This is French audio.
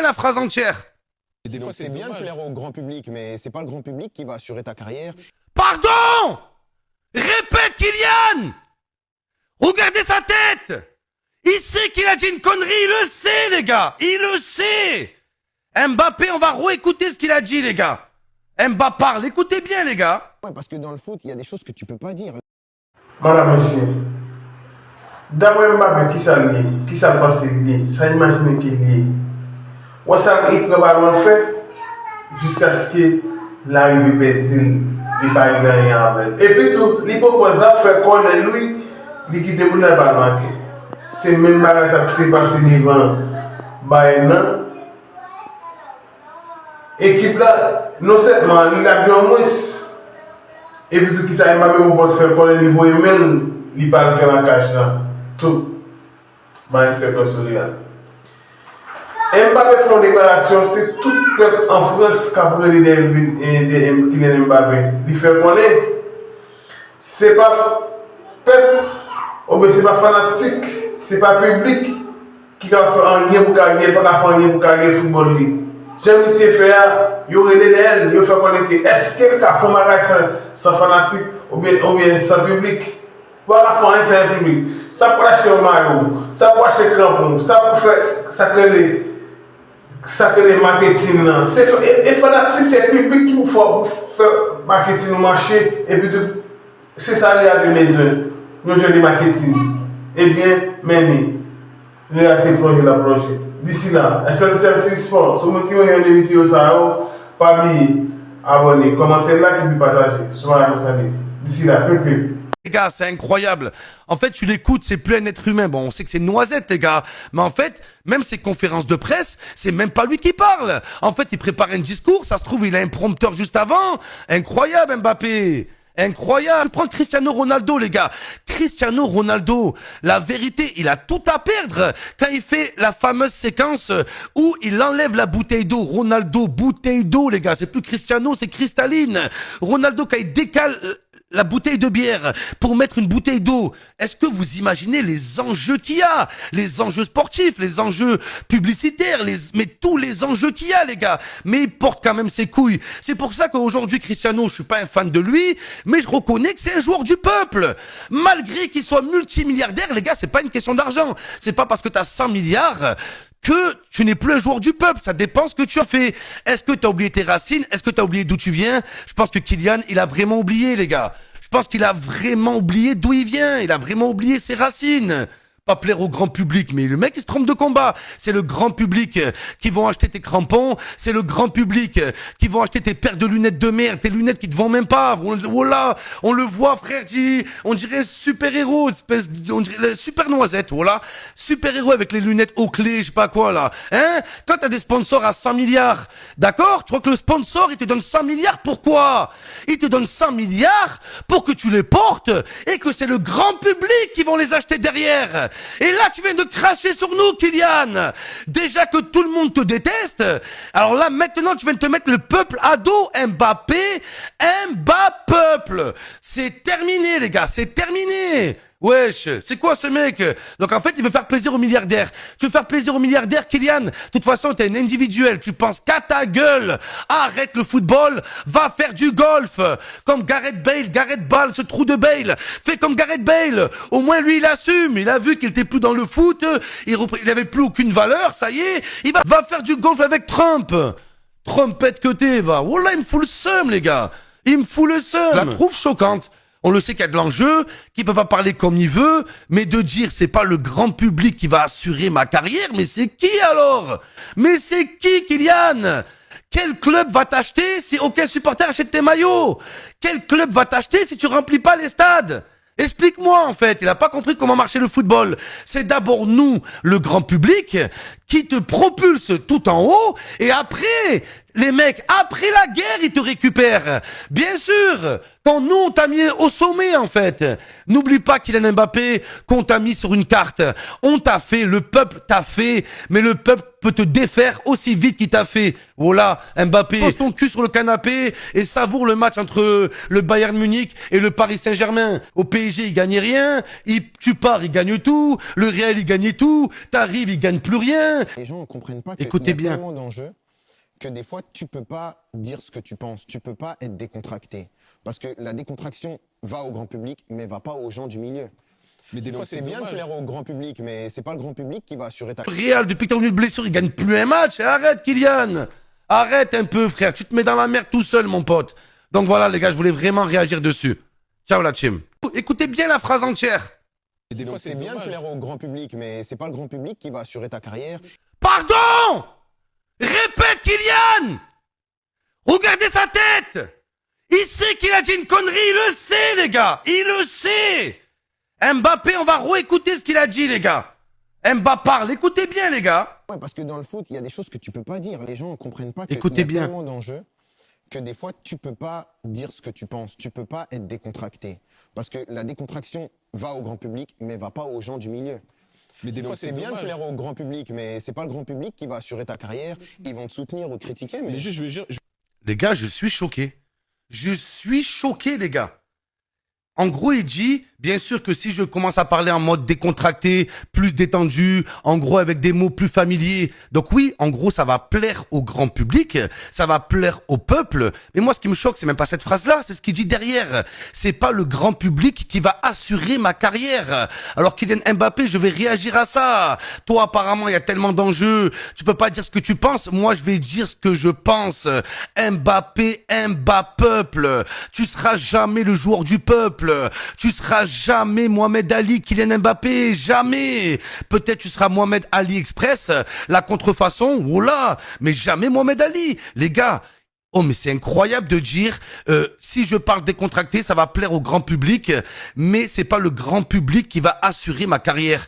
la phrase entière. Donc c'est bien de plaire au grand public, mais c'est pas le grand public qui va assurer ta carrière. Pardon! Répète, Kylian! Regardez sa tête! Il sait qu'il a dit une connerie, il le sait, les gars! Il le sait! Mbappé, on va réécouter ce qu'il a dit, les gars! Mbappé parle, écoutez bien, les gars! Ouais, parce que dans le foot, il y a des choses que tu peux pas dire. Madame, monsieur, d'après Mbappé, qui ça lié? Qui ça passe lié? Ça imagine qu'il lié. Ouais, ça, il probablement fait jusqu'à ce que l'arrivée perdue, il va y gagner avec. Et puis tout, l'hypocrisie fait qu'on est lui, il quitte pour le ballon. C'est même pas ça qui est passé devant Bayern. Équipe là, non seulement il a bien moins. Et puis tout qui ça Mbappé pour se faire qu'on est niveau même, il va faire la cache là. Tout. Bayern fait comme ça. Mbappé fait une déclaration, c'est tout le peuple en France qui a pris Kylian Mbappé. Il fait connaître, c'est pas peuple, ou bien c'est pas fanatique, c'est pas public qui va faire rien pour gagner, pas faire rien pour gagner le football. J'aime ici faire, il y aurait des ailes, il fait connaître, est-ce qu'il a fait un bagage sans fanatique ou bien sans public? Voilà, faire rien sans public. Ça pour acheter un maillot, ça pour acheter un crampon, ça pour faire, ça que les marketing c'est fanatique, c'est le public qui vous fait faire marketing au marché et puis c'est ça les a 2020 nous jeunes marketing et bien mené les ces projets la projet d'ici là SLC Sport sur moi qui ont une vidéo ça pas oublier abonner commenter like et puis partager soit comme ça d'ici là peu. Les gars, c'est incroyable. En fait, tu l'écoutes, c'est plus un être humain. Bon, on sait que c'est une noisette, les gars. Mais en fait, même ses conférences de presse, c'est même pas lui qui parle. En fait, il prépare un discours. Ça se trouve, il a un prompteur juste avant. Incroyable, Mbappé. Incroyable. Prends Cristiano Ronaldo, les gars. Cristiano Ronaldo, la vérité, il a tout à perdre quand il fait la fameuse séquence où il enlève la bouteille d'eau. Ronaldo, bouteille d'eau, les gars. C'est plus Cristiano, c'est cristalline. Ronaldo, quand il décale la bouteille de bière pour mettre une bouteille d'eau. Est-ce que vous imaginez les enjeux qu'il y a? Les enjeux sportifs, les enjeux publicitaires, mais tous les enjeux qu'il y a, les gars. Mais il porte quand même ses couilles. C'est pour ça qu'aujourd'hui, Cristiano, je suis pas un fan de lui, mais je reconnais que c'est un joueur du peuple. Malgré qu'il soit multimilliardaire, les gars, c'est pas une question d'argent. C'est pas parce que tu as 100 milliards que tu n'es plus un joueur du peuple. Ça dépend ce que tu as fait. Est-ce que tu as oublié tes racines? Est-ce que tu as oublié d'où tu viens? Je pense que Kylian, il a vraiment oublié, les gars. Je pense qu'il a vraiment oublié d'où il vient. Il a vraiment oublié ses racines. Pas plaire au grand public, mais le mec il se trompe de combat. C'est le grand public qui vont acheter tes crampons, c'est le grand public qui vont acheter tes paires de lunettes de merde, tes lunettes qui te vendent même pas. Voilà, on le voit, frère, on dirait super-héros, on dirait super noisette, voilà. Super-héros avec les lunettes aux clés, je sais pas quoi là. Hein? Quand t'as des sponsors à 100 milliards, d'accord? Tu crois que le sponsor il te donne 100 milliards, pourquoi? Il te donne 100 milliards pour que tu les portes et que c'est le grand public qui vont les acheter derrière. Et là, tu viens de cracher sur nous, Kylian. Déjà que tout le monde te déteste. Alors là, maintenant, tu viens de te mettre le peuple à dos. Mbappé, peuple. C'est terminé, les gars, c'est terminé. Wesh, c'est quoi ce mec? Donc en fait, il veut faire plaisir aux milliardaires. Tu veux faire plaisir aux milliardaires, Kylian? De toute façon, t'es un individuel. Tu penses qu'à ta gueule. Arrête le football. Va faire du golf. Comme Gareth Bale, ce trou de Bale. Fais comme Gareth Bale. Au moins, lui, il assume. Il a vu qu'il était plus dans le foot. Il avait plus aucune valeur. Ça y est. Il va faire du golf avec Trump. Trompette que t'es, va. Wallah, il me fout le seum, les gars. Il me fout le seum. Je la trouve choquante. On le sait qu'il y a de l'enjeu, qu'il peut pas parler comme il veut, mais de dire c'est pas le grand public qui va assurer ma carrière, mais c'est qui alors? Mais c'est qui, Kylian? Quel club va t'acheter si aucun supporter achète tes maillots? Quel club va t'acheter si tu remplis pas les stades? Explique-moi en fait, il a pas compris comment marchait le football. C'est d'abord nous, le grand public, qui te propulse tout en haut, et après, les mecs, après la guerre, ils te récupèrent. Bien sûr, quand nous, on t'a mis au sommet en fait. N'oublie pas Kylian Mbappé, qu'on t'a mis sur une carte. On t'a fait, le peuple t'a fait, mais le peuple peut te défaire aussi vite qu'il t'a fait. Voilà, Mbappé, pose ton cul sur le canapé et savoure le match entre le Bayern Munich et le Paris Saint-Germain. Au PSG, il gagnait rien. Tu pars, il gagne tout. Le Real, il gagne tout. T'arrives, il gagne plus rien. Les gens ne comprennent pas qu'il y Écoutez a bien. tellement d'enjeux que des fois, tu peux pas dire ce que tu penses. Tu peux pas être décontracté. Parce que la décontraction va au grand public, mais va pas aux gens du milieu. Mais des Donc fois, c'est bien de plaire au grand public, mais c'est pas le grand public qui va assurer ta... Le Real, depuis qu'il est revenu de blessure, il gagne plus un match. Arrête, Kylian. Arrête un peu, frère. Tu te mets dans la merde tout seul, mon pote. Donc voilà, les gars, je voulais vraiment réagir dessus. Ciao, la team. Écoutez bien la phrase entière. Et des Donc fois, c'est bien de plaire au grand public, mais c'est pas le grand public qui va assurer ta carrière. Pardon! Répète, Kylian! Regardez sa tête! Il sait qu'il a dit une connerie, il le sait, les gars! Il le sait! Mbappé, on va réécouter ce qu'il a dit, les gars! Mbappé parle, écoutez bien, les gars! Ouais, parce que dans le foot, il y a des choses que tu peux pas dire. Les gens ne comprennent pas qu'il y Écoutez a bien. tellement d'enjeux que des fois, tu peux pas dire ce que tu penses. Tu peux pas être décontracté. Parce que la décontraction va au grand public, mais va pas aux gens du milieu. Mais des Donc fois, c'est bien de dommage. plaire au grand public, mais c'est pas le grand public qui va assurer ta carrière. Ils vont te soutenir ou critiquer, mais... Mais juste, je veux dire, Les gars, je suis choqué. Je suis choqué, les gars. En gros, il dit, bien sûr que si je commence à parler en mode décontracté, plus détendu, en gros avec des mots plus familiers, donc oui, en gros, ça va plaire au grand public, ça va plaire au peuple. Mais moi, ce qui me choque, c'est même pas cette phrase-là, c'est ce qu'il dit derrière. C'est pas le grand public qui va assurer ma carrière. Alors Kylian Mbappé, je vais réagir à ça. Toi, apparemment, il y a tellement d'enjeux, tu peux pas dire ce que tu penses. Moi, je vais dire ce que je pense. Mbappé, peuple. Tu seras jamais le joueur du peuple. Tu seras jamais Mohamed Ali, Kylian Mbappé, jamais. Peut-être tu seras Mohamed Ali Express, la contrefaçon, voilà, mais jamais Mohamed Ali. Les gars, oh mais c'est incroyable de dire, si je parle décontracté, ça va plaire au grand public, mais c'est pas le grand public qui va assurer ma carrière.